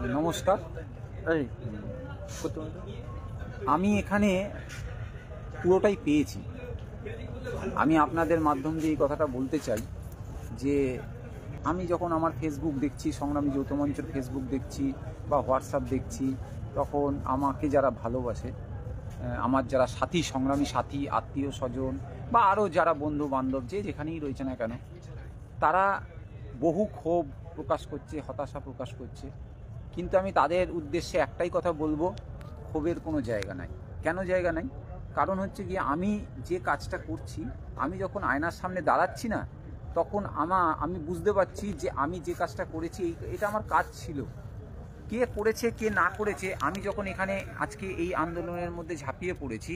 নমস্কার। আমি এখানে পুরোটাই পেয়েছি। আমি আপনাদের মাধ্যম দিয়ে এই কথাটা বলতে চাই যে আমি যখন আমার ফেসবুক দেখছি, সংগ্রামী যৌথ মঞ্চের ফেসবুক দেখছি বা হোয়াটসঅ্যাপ দেখছি, তখন আমাকে যারা ভালোবাসে, আমার যারা সাথী, সংগ্রামী সাথী, আত্মীয় স্বজন বা আরও যারা বন্ধু বান্ধব যে যেখানেই রয়েছে না কেন, তারা বহু ক্ষোভ প্রকাশ করছে, হতাশা প্রকাশ করছে। কিন্তু আমি তাদের উদ্দেশ্যে একটাই কথা বলবো, ক্ষোভের কোনো জায়গা নাই। কেন জায়গা নাই? কারণ হচ্ছে গিয়ে আমি যে কাজটা করছি, আমি যখন আয়নার সামনে দাঁড়াচ্ছি না, তখন আমি বুঝতে পারছি যে আমি যে কাজটা করেছি এটা আমার কাজ ছিল। কে করেছে কে না করেছে, আমি যখন এখানে আজকে এই আন্দোলনের মধ্যে ঝাঁপিয়ে পড়েছি,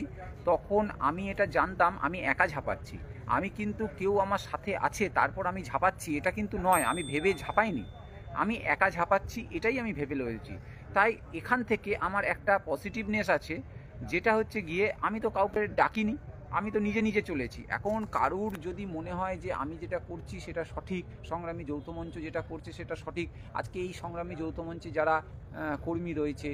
তখন আমি এটা জানতাম আমি একা ঝাঁপাচ্ছি। আমি কিন্তু কেউ আমার সাথে আছে তারপর আমি ঝাঁপাচ্ছি এটা কিন্তু নয়, আমি ভেবে ঝাঁপাইনি। আমি একা ঝাঁপাচ্ছি এটাই আমি ভেবে লয়েছি। তাই এখান থেকে আমার একটা পজিটিভনেস আছে, যেটা হচ্ছে গিয়ে আমি তো কাউকে ডাকিনি, আমি তো নিজে নিজে চলেছি। এখন কারুর যদি মনে হয় যে আমি যেটা করছি সেটা সঠিক, সংগ্রামী যৌথ মঞ্চ যেটা করছে সেটা সঠিক, আজকে এই সংগ্রামী যৌথ মঞ্চে যারা কর্মী রয়েছে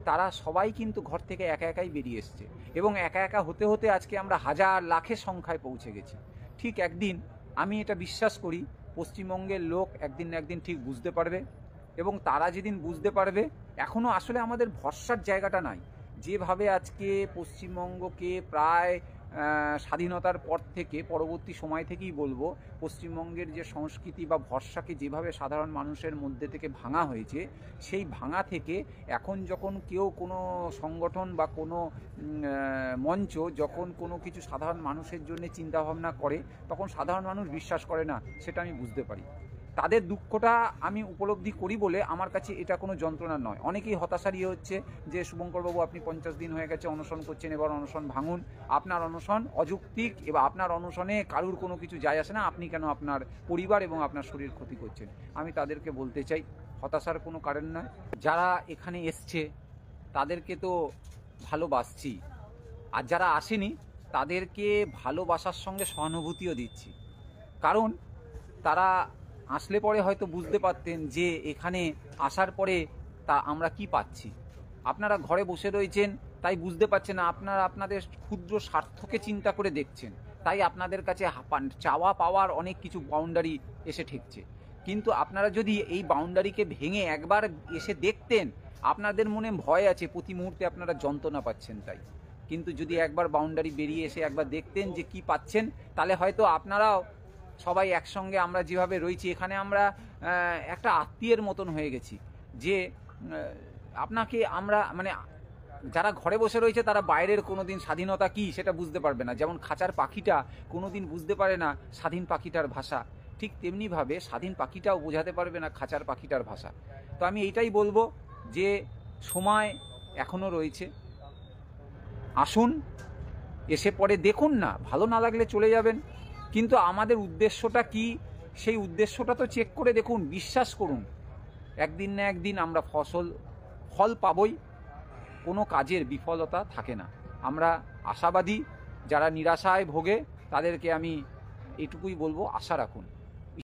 তারা সবাই কিন্তু ঘর থেকে একা একাই বেরিয়ে এসছে, এবং একা একা হতে হতে আজকে আমরা হাজার লাখের সংখ্যায় পৌঁছে গেছি। ঠিক একদিন, আমি এটা বিশ্বাস করি, পশ্চিমবঙ্গের লোক একদিন না একদিন ঠিক বুঝতে পারবে, এবং তারা যেদিন বুঝতে পারবে, এখনও আসলে আমাদের ভরসার জায়গাটা নাই। যেভাবে আজকে পশ্চিমবঙ্গকে প্রায় স্বাধীনতার পর থেকে, পরবর্তী সময় থেকেই বলবো, পশ্চিমবঙ্গের যে সংস্কৃতি বা ভরসাকে যেভাবে সাধারণ মানুষের মধ্যে থেকে ভাঙা হয়েছে, সেই ভাঙা থেকে এখন যখন কেউ কোনো সংগঠন বা কোনো মঞ্চ যখন কোনো কিছু সাধারণ মানুষের জন্য চিন্তাভাবনা করে, তখন সাধারণ মানুষ বিশ্বাস করে না, সেটা আমি বুঝতে পারি। তাদের দুঃখটা আমি উপলব্ধি করি বলে আমার কাছে এটা কোনো যন্ত্রণা নয়। অনেকেই হতাশার হচ্ছে যে শুভঙ্করবাবু আপনি 50 দিন হয়ে গেছে অনশন করছেন, এবার অনশন ভাঙুন। আপনার অনশন অযৌক্তিক, এবার আপনার অনশনে কারুর কোনো কিছু যায় আসে না, আপনি কেন আপনার পরিবার এবং আপনার শরীর ক্ষতি করছেন। আমি তাদেরকে বলতে চাই, হতাশার কোনো কারণ নয়। যারা এখানে এসছে তাদেরকে তো ভালোবাসছি, আর যারা আসেনি তাদেরকে ভালোবাসার সঙ্গে সহানুভূতিও দিচ্ছি। কারণ তারা আসলে পরে হয়তো বুঝতে পারতেন যে এখানে আসার পরে তা আমরা কি পাচ্ছি। আপনারা ঘরে বসে রয়েছেন তাই বুঝতে পারছেন না, আপনারা আপনাদের ক্ষুদ্র স্বার্থকে চিন্তা করে দেখছেন, তাই আপনাদের কাছে চাওয়া পাওয়ার অনেক কিছু বাউন্ডারি এসে ঠেকছে। কিন্তু আপনারা যদি এই বাউন্ডারিকে ভেঙে একবার এসে দেখতেন, আপনাদের মনে ভয় আছে, প্রতি মুহূর্তে আপনারা যন্ত্রণা পাচ্ছেন তাই। কিন্তু যদি একবার বাউন্ডারি বেরিয়ে এসে একবার দেখতেন যে কি পাচ্ছেন, তাহলে হয়তো আপনারাও সবাই একসঙ্গে, আমরা যেভাবে রয়েছি এখানে, আমরা একটা আত্মীয়ের মতন হয়ে গেছি। যে আপনাকে আমরা মানে যারা ঘরে বসে রয়েছে তারা বাইরের কোনো দিন স্বাধীনতা কি সেটা বুঝতে পারবে না। যেমন খাঁচার পাখিটা কোনো দিন বুঝতে পারে না স্বাধীন পাখিটার ভাষা, ঠিক তেমনিভাবে স্বাধীন পাখিটাও বোঝাতে পারবে না খাঁচার পাখিটার ভাষা। তো আমি এইটাই বলবো যে সময় এখনও রয়েছে, আসুন, এসে পরে দেখুন না, ভালো না লাগলে চলে যাবেন, কিন্তু আমাদের উদ্দেশ্যটা কি সেই উদ্দেশ্যটা তো চেক করে দেখুন। বিশ্বাস করুন, একদিন না একদিন আমরা ফল পাবই, কোনো কাজের বিফলতা থাকে না। আমরা আশাবাদী। যারা নিরাশায় ভোগে তাদেরকে আমি এটুকুই বলবো, আশা রাখুন।